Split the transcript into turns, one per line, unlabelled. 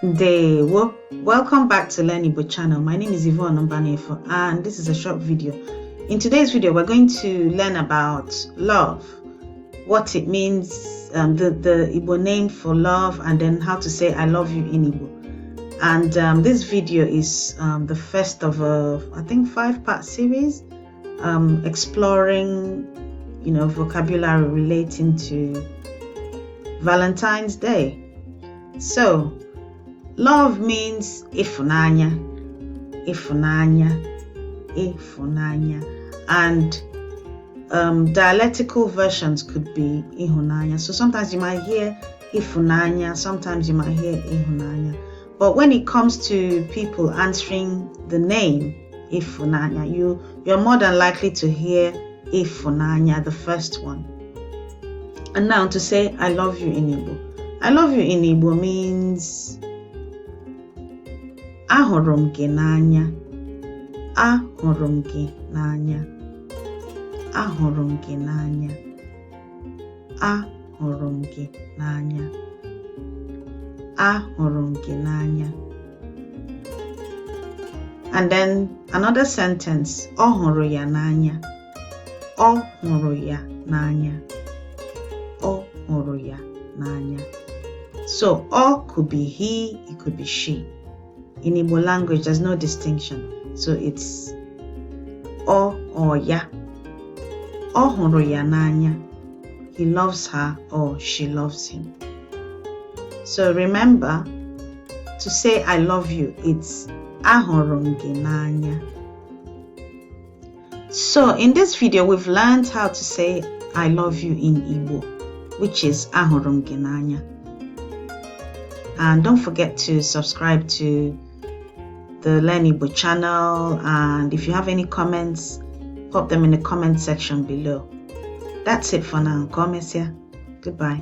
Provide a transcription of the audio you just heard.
Welcome back to Learn Igbo channel. My name is Yvonne Ombanefo and this is a short video. In today's video, we're going to learn about love, what it means, the Igbo name for love, and then how to say I love you in Igbo. And this video is the first of a, I think, 5-part series exploring, vocabulary relating to Valentine's Day. So, love means ifunanya, and dialectical versions could be ihunanya. So sometimes you might hear ifunanya, sometimes you might hear ihunanya. But when it comes to people answering the name ifunanya, you're more than likely to hear ifunanya, the first one. And now to say I love you in Igbo. I love you in Igbo means Ahụrụ gị n'anya. Ahụrụ gị n'anya. Ahụrụ gị n'anya. Ahụrụ gị n'anya. Ahụrụ gị n'anya. And then another sentence, Ọ hụrụ ya n'anya. Ọ hụrụ ya n'anya. Ọ hụrụ ya n'anya. So Ọ could be he, it could be she. In Igbo language, there's no distinction. So it's O or ya. Ọ hụrụ ya n'anya. He loves her or she loves him. So remember, to say I love you, it's Ahụrụ gị n'anya. So in this video, we've learned how to say I love you in Igbo, which is Ahụrụ gị n'anya. And don't forget to subscribe to the Learn Igbo channel, and if you have any comments, pop them in the comment section below. That's it for now. Goodbye.